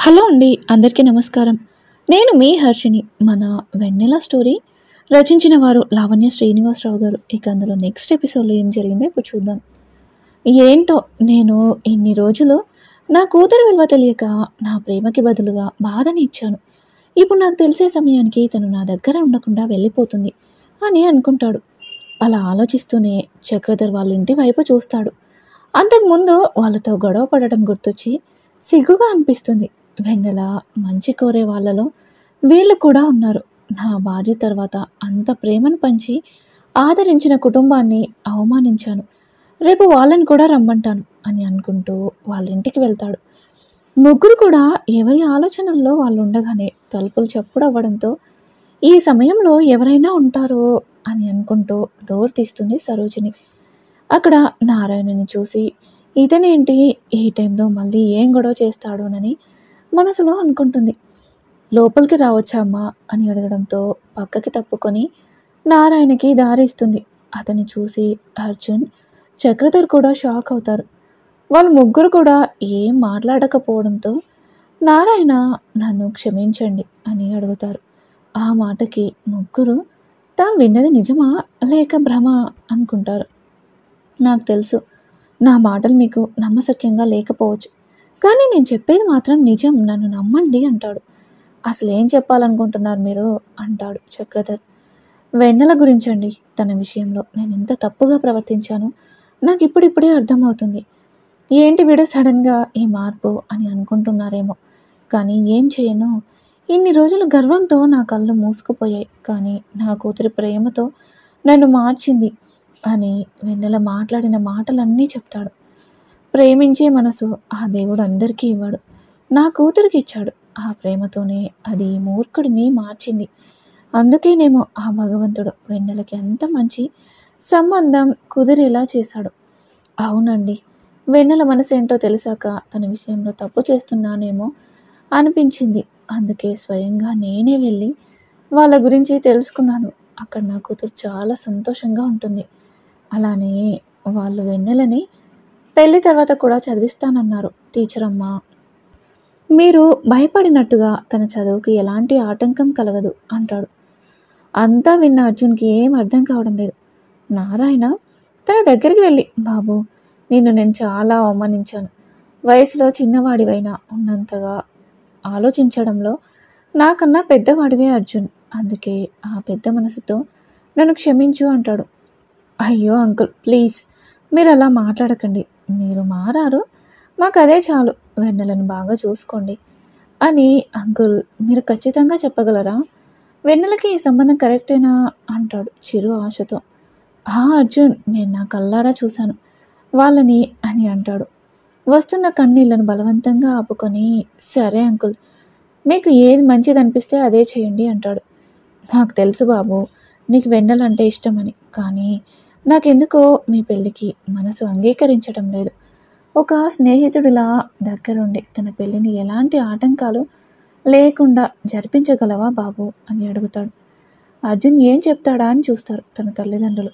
Hello అండి, అందరికీ నమస్కారం. నేను మీ హర్షిని. మన వెన్నెల స్టోరీ రచించిన వారు లావణ్య శ్రీనివాసరావు గారు. ఇక అందులో నెక్స్ట్ ఎపిసోడ్లో ఏం జరిగిందో ఇప్పుడు చూద్దాం. ఏంటో నేను ఇన్ని రోజులు నా కూతురు విలువ తెలియక నా ప్రేమకి బదులుగా బాధని ఇచ్చాను. ఇప్పుడు నాకు తెలిసే సమయానికి తను నా దగ్గర ఉండకుండా వెళ్ళిపోతుంది అని అనుకుంటాడు. అలా ఆలోచిస్తూనే చక్రధర్ వాళ్ళ ఇంటి వైపు చూస్తాడు. అంతకుముందు వాళ్ళతో గొడవ పడటం గుర్తొచ్చి సిగ్గుగా అనిపిస్తుంది. వెన్నెల మంచి కోరే వాళ్ళలో వీళ్ళు కూడా ఉన్నారు. నా భార్య తర్వాత అంత ప్రేమను పంచి ఆదరించిన కుటుంబాన్ని అవమానించాను. రేపు వాళ్ళని కూడా రమ్మంటాను అని అనుకుంటూ వాళ్ళ ఇంటికి వెళ్తాడు. ముగ్గురు కూడా ఎవరి ఆలోచనల్లో వాళ్ళు ఉండగానే తలుపులు చప్పుడవ్వడంతో ఈ సమయంలో ఎవరైనా ఉంటారో అని అనుకుంటూ డోర్ తీస్తుంది సరోజిని. అక్కడ నారాయణని చూసి ఇతనేంటి ఈ టైంలో మళ్ళీ ఏం గొడవ చేస్తాడోనని మనసులో అనుకుంటుంది. లోపలికి రావచ్చా అమ్మా అని అడగడంతో పక్కకి తప్పుకొని నారాయణకి దారి ఇస్తుంది. అతన్ని చూసి అర్జున్, చక్రధర్ కూడా షాక్ అవుతారు. వాళ్ళు ముగ్గురు కూడా ఏం మాట్లాడకపోవడంతో నారాయణ నన్ను క్షమించండి అని అడుగుతారు. ఆ మాటకి ముగ్గురు తాము విన్నది నిజమా లేక భ్రమ అనుకుంటారు. నాకు తెలుసు నా మాటలు మీకు నమ్మశక్యంగా లేకపోవచ్చు, కానీ నేను చెప్పేది మాత్రం నిజం, నన్ను నమ్మండి అంటాడు. అసలు ఏం చెప్పాలనుకుంటున్నారు మీరు అంటాడు చక్రధర్. వెన్నెల గురించండి. తన విషయంలో నేను ఎంత తప్పుగా ప్రవర్తించానో నాకు ఇప్పుడిప్పుడే అర్థమవుతుంది. ఏంటి వీడు సడన్గా ఈ మార్పు అని అనుకుంటున్నారేమో, కానీ ఏం చేయను. ఇన్ని రోజులు గర్వంతో నా కళ్ళు మూసుకుపోయాయి, కానీ నా కూతురి ప్రేమతో నన్ను మార్చింది అని వెన్నెల మాట్లాడిన మాటలన్నీ చెప్తాడు. ప్రేమించే మనసు ఆ దేవుడు అందరికీ ఇవ్వడు, నా కూతురికి ఇచ్చాడు. ఆ ప్రేమతోనే అది మూర్ఖుడిని మార్చింది. అందుకేనేమో ఆ భగవంతుడు వెన్నెలకి అంత మంచి సంబంధం కుదిరేలా చేశాడు. అవునండి, వెన్నెల మనసు ఏంటో తెలిసాక తన విషయంలో తప్పు చేస్తున్నానేమో అనిపించింది. అందుకే స్వయంగా నేనే వెళ్ళి వాళ్ళ గురించి తెలుసుకున్నాను. అక్కడ నా కూతురు చాలా సంతోషంగా ఉంటుంది. అలానే వాళ్ళు వెన్నెలని పెళ్లి తర్వాత కూడా చదివిస్తానన్నారు టీచర్ అమ్మ. మీరు భయపడినట్టుగా తన చదువుకి ఎలాంటి ఆటంకం కలగదు అంటాడు. అంతా విన్న అర్జున్కి ఏం అర్థం కావడం లేదు. నారాయణ తన దగ్గరికి వెళ్ళి, బాబు నిన్ను నేను చాలా అవమానించాను. వయసులో చిన్నవాడివైనా ఉన్నంతగా ఆలోచించడంలో నాకన్నా పెద్దవాడివే అర్జున్. అందుకే ఆ పెద్ద మనసుతో నన్ను క్షమించు అంటాడు. అయ్యో అంకుల్, ప్లీజ్ మీరు అలా మాట్లాడకండి. మీరు మారారు, మాకు అదే చాలు. వెన్నెలను బాగా చూసుకోండి అని అంకుల్ మీరు ఖచ్చితంగా చెప్పగలరా? వెన్నెలకి ఈ సంబంధం కరెక్టేనా అంటాడు చిరు ఆశతో. అర్జున్, నేను నా కళ్ళారా చూశాను వాళ్ళని అని అంటాడు. వస్తున్న కన్నీళ్లను బలవంతంగా ఆపుకొని, సరే అంకుల్, మీకు ఏది మంచిది అనిపిస్తే అదే చేయండి అంటాడు. నాకు తెలుసు బాబు, నీకు వెన్నెలంటే ఇష్టమని, కానీ నాకెందుకో మీ పెళ్ళికి మనసు అంగీకరించడం లేదు. ఒక స్నేహితుడిలా దగ్గరుండి తన పెళ్ళిని ఎలాంటి ఆటంకాలు లేకుండా జరిపించగలవా బాబు అని అడుగుతాడు. అర్జున్ ఏం చెప్తాడా అని చూస్తారు తన తల్లిదండ్రులు.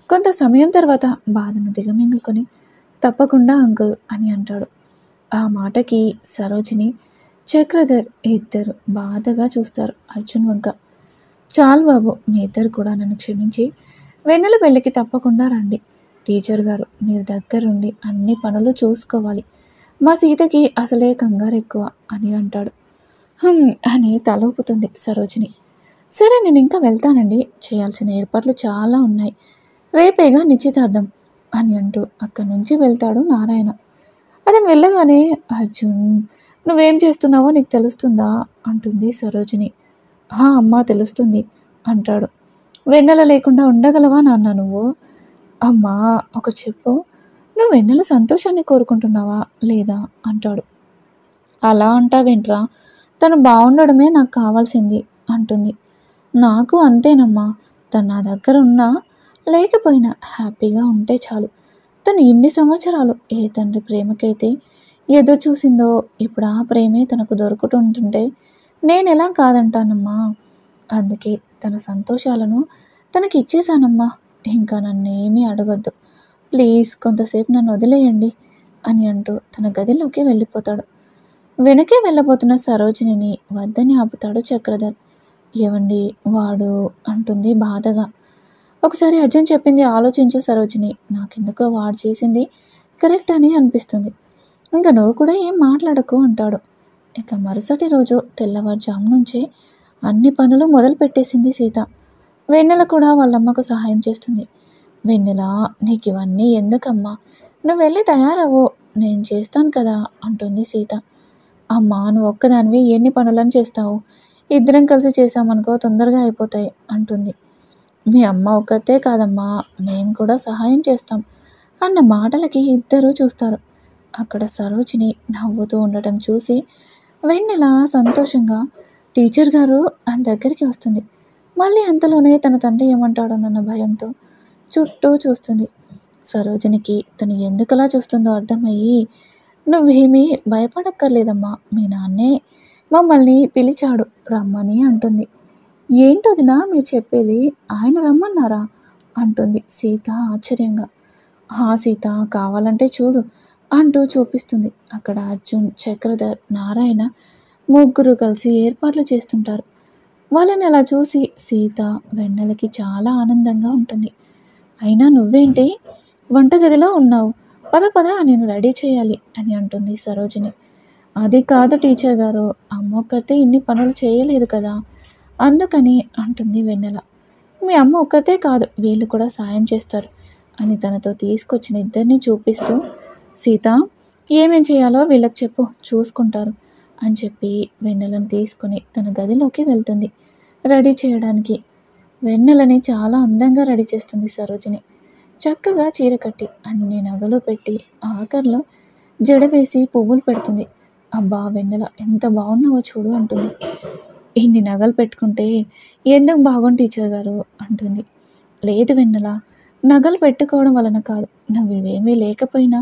కొంత సమయం తర్వాత బాధను దిగమింగుకొని, తప్పకుండా అంకుల్ అని అంటాడు. ఆ మాటకి సరోజిని, చక్రధర్ ఇద్దరు బాధగా చూస్తారు అర్జున్ వంక. చాలు బాబు, మీ ఇద్దరు కూడా నన్ను క్షమించి వెన్నెల పెళ్ళికి తప్పకుండా రండి. టీచర్ గారు మీరు దగ్గరుండి అన్ని పనులు చూసుకోవాలి. మా సీతకి అసలే కంగారు ఎక్కువ అని అంటాడు. అని తల ఊపుతుంది సరోజిని. సరే, నేను ఇంకా వెళ్తానండి, చేయాల్సిన ఏర్పాట్లు చాలా ఉన్నాయి, రేపేగా నిశ్చితార్థం అని అంటూ అక్కడి నుంచి వెళ్తాడు నారాయణ. అతను వెళ్ళగానే, అర్జున్ నువ్వేం చేస్తున్నావో నీకు తెలుస్తుందా అంటుంది సరోజిని. అమ్మా తెలుస్తుంది అంటాడు. వెన్నెల లేకుండా ఉండగలవా నాన్న నువ్వు? అమ్మా ఒక చెప్పు, నువ్వు వెన్నెల సంతోషాన్ని కోరుకుంటున్నావా లేదా అంటాడు. అలా అంటావేంట్రా, తను బాగుండడమే నాకు కావాల్సింది అంటుంది. నాకు అంతేనమ్మా, తను నా దగ్గర ఉన్నా లేకపోయినా హ్యాపీగా ఉంటే చాలు. తను ఇన్ని సంవత్సరాలు ఏ తండ్రి ప్రేమకైతే ఎదురు చూసిందో ఇప్పుడు ఆ ప్రేమే తనకు దొరుకుతుంటుంటే నేను ఎలా కాదంటానమ్మా. అందుకే తన సంతోషాలను తనకి ఇచ్చేశానమ్మా. ఇంకా నన్నేమీ అడగొద్దు, ప్లీజ్ కొంతసేపు నన్ను వదిలేయండి అని అంటూ తన గదిలోకి వెళ్ళిపోతాడు. వెనకే వెళ్ళబోతున్న సరోజినిని వద్దని ఆపుతాడు చక్రధర్. ఏవండి వాడు అంటుంది బాధగా. ఒకసారి అర్జున్ చెప్పింది ఆలోచించు సరోజిని. నాకెందుకో వాడు చేసింది కరెక్ట్ అని అనిపిస్తుంది. ఇంకా నువ్వు కూడా ఏం మాట్లాడకు అంటాడు. ఇక మరుసటి రోజు తెల్లవారుజాము నుంచే అన్ని పనులు మొదలు పెట్టేసింది సీత. వెన్నెల కూడా వాళ్ళమ్మకు సహాయం చేస్తుంది. వెన్నెల, నీకు ఇవన్నీ ఎందుకమ్మా, నువ్వు వెళ్ళి తయారవ్వు, నేను చేస్తాను కదా అంటుంది సీత. అమ్మా, నువ్వు ఒక్కదానివి ఎన్ని పనులను చేస్తావు, ఇద్దరం కలిసి చేసామనుకో తొందరగా అయిపోతాయి అంటుంది. మీ అమ్మ ఒక్కతే కాదమ్మా, మేము కూడా సహాయం చేస్తాం అన్న మాటలకి ఇద్దరూ చూస్తారు. అక్కడ సరోజిని నవ్వుతూ ఉండటం చూసి వెన్నెల సంతోషంగా టీచర్ గారు అని దగ్గరికి వస్తుంది. మళ్ళీ అంతలోనే తన తండ్రి ఏమంటాడోనన్న భయంతో చుట్టూ చూస్తుంది. సరోజినికి తను ఎందుకలా చూస్తుందో అర్థమయ్యి, నువ్వేమీ భయపడక్కర్లేదమ్మా, మీ నాన్నే మమ్మల్ని పిలిచాడు రమ్మని అంటుంది. ఏంటోదినా మీరు చెప్పేది, ఆయన రమ్మన్నారా అంటుంది సీత ఆశ్చర్యంగా. సీత, కావాలంటే చూడు అంటూ చూపిస్తుంది. అక్కడ అర్జున్, చక్రధర్, నారాయణ ముగ్గురు కలిసి ఏర్పాట్లు చేస్తుంటారు. వాళ్ళని అలా చూసి సీత, వెన్నెలకి చాలా ఆనందంగా ఉంటుంది. అయినా నువ్వేంటి వంటగదిలో ఉన్నావు, పద పద నేను రెడీ చేయాలి అని అంటుంది సరోజిని. అది కాదు టీచర్ గారు, అమ్మ ఒక్కతే ఇన్ని పనులు చేయలేదు కదా అందుకని అంటుంది వెన్నెల. మీ అమ్మ ఒక్కతే కాదు, వీళ్ళు కూడా సాయం చేస్తారు అని తనతో తీసుకొచ్చిన ఇద్దరిని చూపిస్తూ, సీత ఏమేం చేయాలో వీళ్ళకి చెప్పు, చూసుకుంటారు అని చెప్పి వెన్నెలను తీసుకుని తన గదిలోకి వెళ్తుంది రెడీ చేయడానికి. వెన్నెలని చాలా అందంగా రెడీ చేస్తుంది సరోజిని. చక్కగా చీర కట్టి అన్ని నగలు పెట్టి ఆఖరిలో జడ వేసి పువ్వులు పెడుతుంది. అబ్బా వెన్నెల, ఎంత బాగున్నావో చూడు అంటుంది. ఇన్ని నగలు పెట్టుకుంటే ఎందుకు బాగుంది టీచర్ గారు అంటుంది. లేదు వెన్నెల, నగలు పెట్టుకోవడం వలన కాదు, నువ్వు ఇవేమీ లేకపోయినా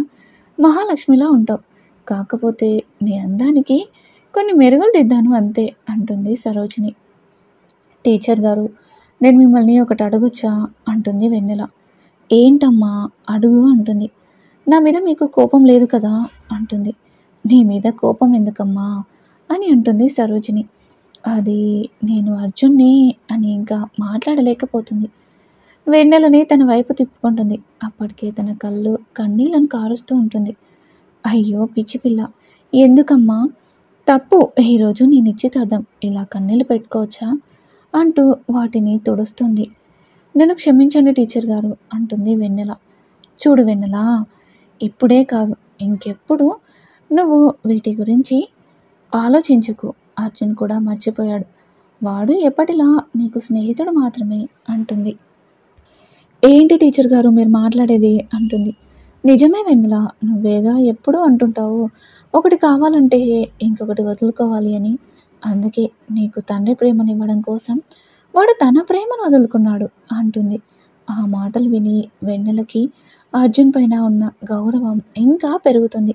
మహాలక్ష్మిలా ఉంటావు, కాకపోతే నీ అందానికి కొన్ని మెరుగులు దిద్దాను అంతే అంటుంది సరోజిని. టీచర్ గారు, నేను మిమ్మల్ని ఒకటి అడగొచ్చా అంటుంది వెన్నెల. ఏంటమ్మా అడుగు అంటుంది. నా మీద మీకు కోపం లేదు కదా అంటుంది. నీ మీద కోపం ఎందుకమ్మా అని అంటుంది సరోజిని. అది నేను అర్జున్ని అని ఇంకా మాట్లాడలేకపోతుంది. వెన్నెలని తన వైపు తిప్పుకుంటుంది. అప్పటికే తన కళ్ళు కన్నీళ్ళను కారుస్తూ ఉంటుంది. అయ్యో పిచ్చి పిల్ల, ఎందుకమ్మా, తప్పు, ఈరోజు నీ నిశ్చితార్థం, ఇలా కన్నీళ్ళు పెట్టుకోవచ్చా అంటూ వాటిని తుడుస్తుంది. నన్ను క్షమించండి టీచర్ గారు అంటుంది వెన్నెల. చూడు వెన్నెల, ఇప్పుడే కాదు ఇంకెప్పుడు నువ్వు వీటి గురించి ఆలోచించకు, అర్జున్ కూడా మర్చిపోయాడు, వాడు ఎప్పటిలా నీకు స్నేహితుడు మాత్రమే అంటుంది. ఏంటి టీచర్ గారు మీరు మాట్లాడేది అంటుంది. నిజమే వెన్నెల, నువ్వేగా ఎప్పుడూ అంటుంటావు ఒకటి కావాలంటే ఇంకొకటి వదులుకోవాలి అని, అందుకే నీకు తండ్రి ప్రేమనివ్వడం కోసం వాడు తన ప్రేమను వదులుకున్నాడు అంటుంది. ఆ మాటలు విని వెన్నెలకి అర్జున్ పైన ఉన్న గౌరవం ఇంకా పెరుగుతుంది.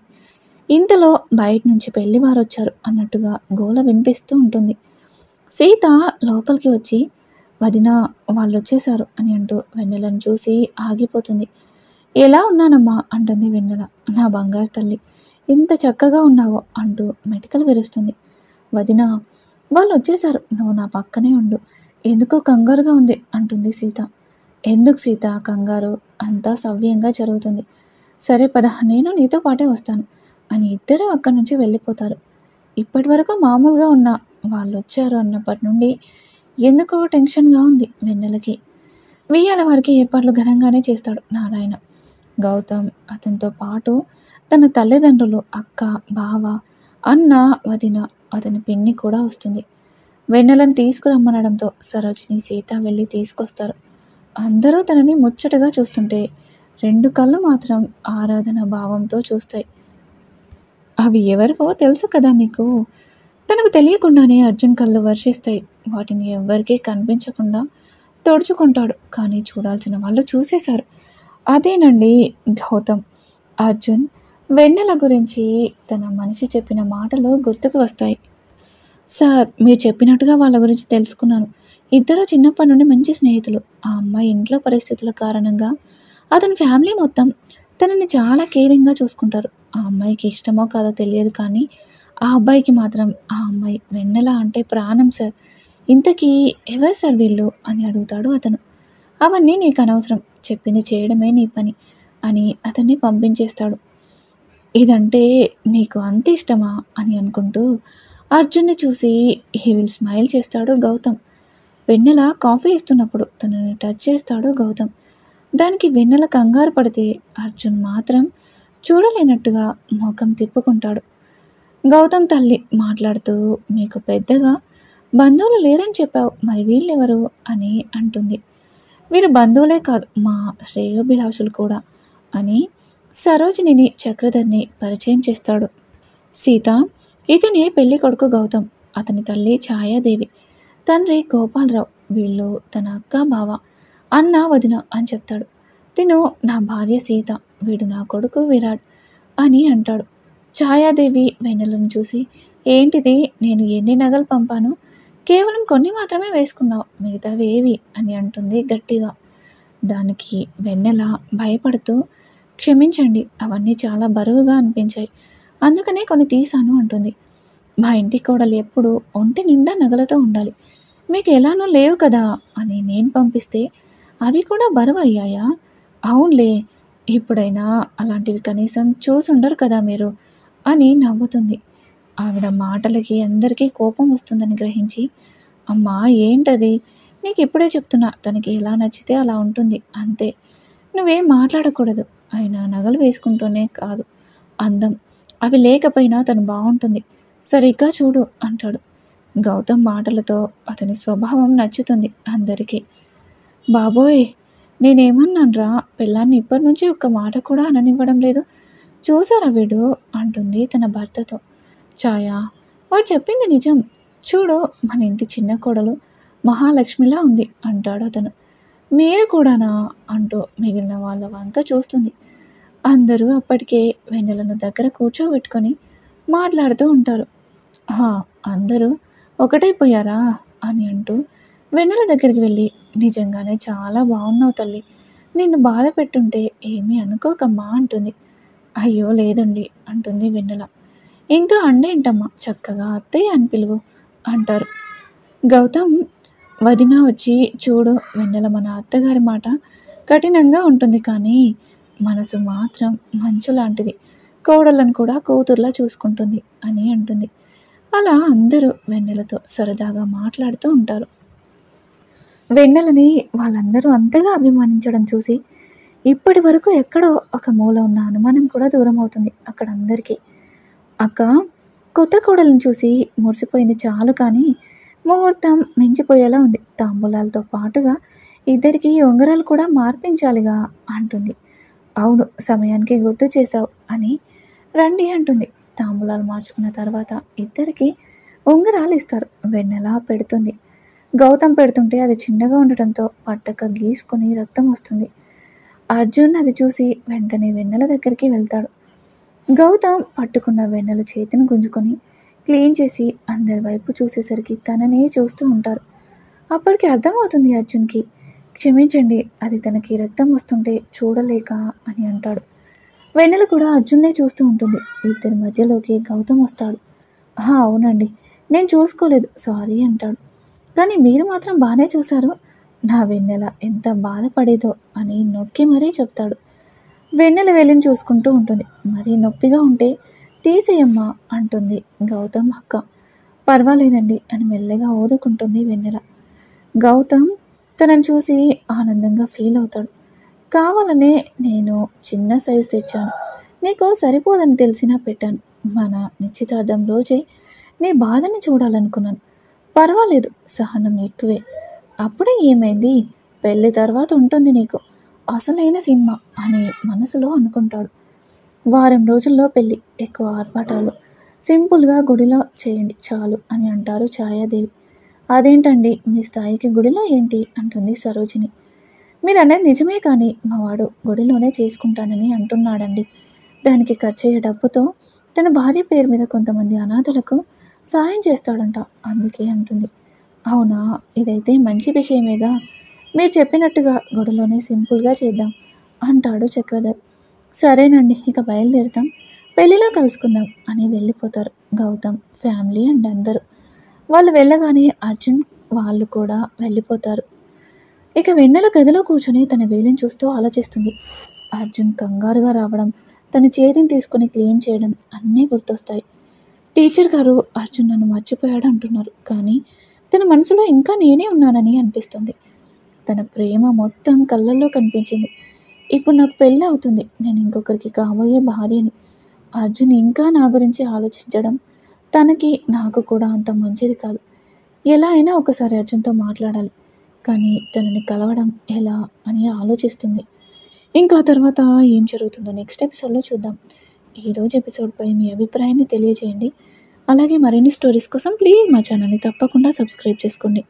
ఇంతలో బయట నుంచి పెళ్లివారు వచ్చారు అన్నట్టుగా గోల వినిపిస్తూ ఉంటుంది. సీత లోపలికి వచ్చి, వదిన వాళ్ళు వచ్చేశారు అని అంటూ వెన్నెలను చూసి ఆగిపోతుంది. ఎలా ఉన్నానమ్మా అంటుంది వెన్నెల. నా బంగారు తల్లి, ఎంత చక్కగా ఉన్నావో అంటూ మెటికలు విరుస్తుంది. వదిన వాళ్ళు వచ్చేశారు, నువ్వు నా పక్కనే ఉండు, ఎందుకో కంగారుగా ఉంది అంటుంది సీత. ఎందుకు సీత కంగారు, అంతా సవ్యంగా జరుగుతుంది, సరే పద నేను నీతో పాటే వస్తాను అని ఇద్దరు అక్కడి నుంచి వెళ్ళిపోతారు. ఇప్పటి వరకు మామూలుగా ఉన్న వాళ్ళు వచ్చారు అన్నప్పటి నుండి ఎందుకో టెన్షన్గా ఉంది వెన్నెలకి. వెయ్యాల వారికి ఏర్పాట్లు ఘనంగానే చేస్తాడు నారాయణ. గౌతమ్, అతనితో పాటు తన తల్లిదండ్రులు, అక్క, బావ, అన్న, వదిన, అతని పిన్ని కూడా వస్తుంది. వెన్నెలను తీసుకురమ్మనడంతో సరోజిని, సీత వెళ్ళి తీసుకొస్తారు. అందరూ తనని ముచ్చటగా చూస్తుంటే రెండు కళ్ళు మాత్రం ఆరాధన భావంతో చూస్తాయి. అవి ఎవరివో తెలుసు కదా మీకు. తనకు తెలియకుండానే అర్జున్ కళ్ళు వర్షిస్తాయి. వాటిని ఎవ్వరికీ కనిపించకుండా తోడుచుకుంటాడు. కానీ చూడాల్సిన వాళ్ళు చూసేశారు. అదేనండి గౌతమ్. అర్జున్ వెన్నెల గురించి తన మనిషి చెప్పిన మాటలు గుర్తుకు వస్తాయి. సార్, మీరు చెప్పినట్టుగా వాళ్ళ గురించి తెలుసుకున్నాను. ఇద్దరు చిన్నప్పటి నుండి మంచి స్నేహితులు. ఆ అమ్మాయి ఇంట్లో పరిస్థితుల కారణంగా అతని ఫ్యామిలీ మొత్తం తనని చాలా కేరింగ్గా చూసుకుంటారు. ఆ అమ్మాయికి ఇష్టమో కాదో తెలియదు, కానీ ఆ అబ్బాయికి మాత్రం ఆ అమ్మాయి వెన్నెల అంటే ప్రాణం సార్. ఇంతకీ ఎవరు సార్ వీళ్ళు అని అడుగుతాడు అతను. అవన్నీ నీకు అనవసరం, చెప్పింది చేయడమే నీ పని అని అతన్ని పంపించేస్తాడు. ఇదంటే నీకు అంత ఇష్టమా అని అనుకుంటూ అర్జున్ని చూసి హీ విల్ స్మైల్ చేస్తాడు గౌతమ్. వెన్నెల కాఫీ ఇస్తున్నప్పుడు తనని టచ్ చేస్తాడు గౌతమ్. దానికి వెన్నెల కంగారు పడితే అర్జున్ మాత్రం చూడలేనట్టుగా ముఖం తిప్పుకుంటాడు. గౌతమ్ తల్లి మాట్లాడుతూ, మీకు పెద్దగా బంధువులు లేరని చెప్పావు, మరి వీళ్ళెవరు అని అంటుంది. వీరు బంధువులే కాదు, మా శ్రేయోభిలాషులు కూడా అని సరోజినిని చక్రధర్ని పరిచయం చేస్తాడు. సీత, ఇతనే పెళ్లి కొడుకు గౌతమ్, అతని తల్లి ఛాయాదేవి, తండ్రి గోపాలరావు, వీళ్ళు తన అక్క బావ, అన్న వదిన అని చెప్తాడు. తిను నా భార్య సీత, వీడు నా కొడుకు విరాట్ అని అంటాడు. ఛాయాదేవి వెన్నెలను చూసి, ఏంటిది, నేను ఎన్ని నగలు పంపాను, కేవలం కొన్ని మాత్రమే వేసుకున్నావు, మిగతావి ఏవి అని అంటుంది గట్టిగా. దానికి వెన్నెల భయపడుతూ, క్షమించండి, అవన్నీ చాలా బరువుగా అనిపించాయి, అందుకనే కొన్ని తీశాను అంటుంది. మా ఇంటి కోడలు ఎప్పుడు ఒంటి నిండా నగలతో ఉండాలి, మీకు ఎలానో లేవు కదా అని నేను పంపిస్తే అవి కూడా బరువు అయ్యాయా? అవునులే, ఇప్పుడైనా అలాంటివి కనీసం చూసుండరు కదా మీరు అని నవ్వుతుంది. ఆవిడ మాటలకి అందరికీ కోపం వస్తుందని గ్రహించి, అమ్మా ఏంటది, నీకు ఇప్పుడే చెప్తున్నా, తనకి ఎలా నచ్చితే అలా ఉంటుంది అంతే, నువ్వేం మాట్లాడకూడదు, అయినా నగలు వేసుకుంటూనే కాదు అందం, అవి లేకపోయినా తను బాగుంటుంది, సరిగ్గా చూడు అంటాడు. గౌతమ్ మాటలతో అతని స్వభావం నచ్చుతుంది అందరికీ. బాబోయ్, నేనేమన్నాన్రా, పిల్లాన్ని ఇప్పటి నుంచి ఒక్క మాట కూడా అననివ్వడం లేదు, చూసారా వీడు అంటుంది తన భర్తతో. ఛాయా, వాడు చెప్పింది నిజం, చూడు మన ఇంటి చిన్న కోడలు మహాలక్ష్మిలా ఉంది అంటాడు అతను. మీరు కూడానా అంటూ మిగిలిన వాళ్ళ వంక చూస్తుంది. అందరూ అప్పటికే వెన్నెలను దగ్గర కూర్చోబెట్టుకొని మాట్లాడుతూ ఉంటారు. అందరూ ఒకటైపోయారా అని అంటూ వెన్నెల దగ్గరికి వెళ్ళి, నిజంగానే చాలా బాగున్నావు తల్లి, నిన్ను బాధ పెట్టుంటే ఏమీ అనుకోకమ్మా అంటుంది. అయ్యో లేదండి అంటుంది వెన్నెల. ఇంకా అండేంటమ్మా, చక్కగా అత్తయ్య అని పిలువు అంటారు. గౌతమ్ వదిన వచ్చి, చూడు వెన్నెల మన అత్తగారి మాట కఠినంగా ఉంటుంది, కానీ మనసు మాత్రం మంచు లాంటిది, కోడళ్ళను కూడా కూతుర్లా చూసుకుంటుంది అని అంటుంది. అలా అందరూ వెన్నెలతో సరదాగా మాట్లాడుతూ ఉంటారు. వెన్నెలని వాళ్ళందరూ అంతగా అభిమానించడం చూసి ఇప్పటి వరకు ఎక్కడో ఒక మూల ఉన్న అనుమానం కూడా దూరం అవుతుంది అక్కడ అందరికీ. అక్క, కొత్త కోడలను చూసి మురిసిపోయింది చాలు, కానీ ముహూర్తం మించిపోయేలా ఉంది, తాంబూలాలతో పాటుగా ఇద్దరికి ఉంగరాలు కూడా మార్పించాలిగా అంటుంది. అవును, సమయానికి గుర్తు చేశావు అని రండి అంటుంది. తాంబూలాలు మార్చుకున్న తర్వాత ఇద్దరికి ఉంగరాలు ఇస్తారు. వెన్నెల పెడుతుంది. గౌతమ్ పెడుతుంటే అది చిన్నగా ఉండటంతో పట్టక గీసుకొని రక్తం వస్తుంది. అర్జున్ అది చూసి వెంటనే వెన్నెల దగ్గరికి వెళ్తాడు. గౌతమ్ పట్టుకున్న వెన్నెల చేతిని గుంజుకొని క్లీన్ చేసి అందరి వైపు చూసేసరికి తననే చూస్తూ ఉంటారు. అప్పటికి అర్థమవుతుంది అర్జున్కి. క్షమించండి, అది తనకి రక్తం వస్తుంటే చూడలేక అని అంటాడు. వెన్నెల కూడా అర్జున్నే చూస్తూ ఉంటుంది. ఇద్దరి మధ్యలోకి గౌతమ్ వస్తాడు. అవునండి, నేను చూసుకోలేదు, సారీ అంటాడు. కానీ మీరు మాత్రం బాగానే చూశారు, నా వెన్నెల ఎంత బాధపడేదో అని నొక్కి మరీ చెప్తాడు. వెన్నెల వెళ్ళిని చూసుకుంటూ ఉంటుంది. మరీ నొప్పిగా ఉంటే తీసేయమ్మా అంటుంది గౌతమ్ అక్క. పర్వాలేదండి అని మెల్లగా ఊదుకుంటుంది వెన్నెల. గౌతమ్ తనను చూసి ఆనందంగా ఫీల్ అవుతాడు. కావాలనే నేను చిన్న సైజు తెచ్చాను, నీకు సరిపోదని తెలిసినా పెట్టాను, మన నిశ్చితార్థం రోజే నీ బాధని చూడాలనుకున్నాను, పర్వాలేదు సహనం ఎక్కువే, అప్పుడే ఏమైంది, పెళ్ళి తర్వాత ఉంటుంది నీకు అసలైన సినిమా అని మనసులో అనుకుంటాడు. వారం రోజుల్లో పెళ్ళి, ఎక్కువ ఆర్భాటాలు, సింపుల్గా గుడిలో చేయండి చాలు అని అంటారు ఛాయాదేవి. అదేంటండి, మీ స్థాయికి గుడిలో ఏంటి అంటుంది సరోజిని. మీరు అనేది నిజమే, కానీ మా వాడు గుడిలోనే చేసుకుంటానని అంటున్నాడండి, దానికి ఖర్చయ్యే డబ్బుతో తన భార్య పేరు మీద కొంతమంది అనాథలకు సాయం చేస్తాడంట, అందుకే అంటుంది. అవునా, ఇదైతే మంచి విషయమేగా, మీరు చెప్పినట్టుగా గుడిలోనే సింపుల్గా చేద్దాం అంటాడు చక్రధర్. సరేనండి, ఇక బయలుదేరుతాం, పెళ్ళిలో కలుసుకుందాం అని వెళ్ళిపోతారు. గౌతమ్, ఫ్యామిలీ అండ్ అందరూ. వాళ్ళు వెళ్ళగానే అర్జున్ వాళ్ళు కూడా వెళ్ళిపోతారు. ఇక వెన్నెల గదిలో కూర్చొని తన వేలిని చూస్తూ ఆలోచిస్తుంది. అర్జున్ కంగారుగా రావడం, తన చేతిని తీసుకుని క్లీన్ చేయడం అన్నీ గుర్తొస్తాయి. టీచర్ గారు అర్జున్ నన్ను మర్చిపోయాడు అంటున్నారు, కానీ తన మనసులో ఇంకా నేనే ఉన్నానని అనిపిస్తుంది. తన ప్రేమ మొత్తం కళ్ళల్లో కనిపించింది. ఇప్పుడు నాకు పెళ్ళి అవుతుంది, నేను ఇంకొకరికి కాబోయే భార్యని. అర్జున్ ఇంకా నా గురించి ఆలోచించడం తనకి నాకు కూడా అంత మంచిది కాదు. ఎలా అయినా ఒకసారి అర్జున్తో మాట్లాడాలి, కానీ తనని కలవడం ఎలా అని ఆలోచిస్తుంది. ఇంకా తర్వాత ఏం జరుగుతుందో నెక్స్ట్ ఎపిసోడ్లో చూద్దాం. ఈరోజు ఎపిసోడ్పై మీ అభిప్రాయాన్ని తెలియజేయండి. అలాగే మరిన్ని స్టోరీస్ కోసం ప్లీజ్ మా ఛానల్ని తప్పకుండా సబ్స్క్రైబ్ చేసుకోండి.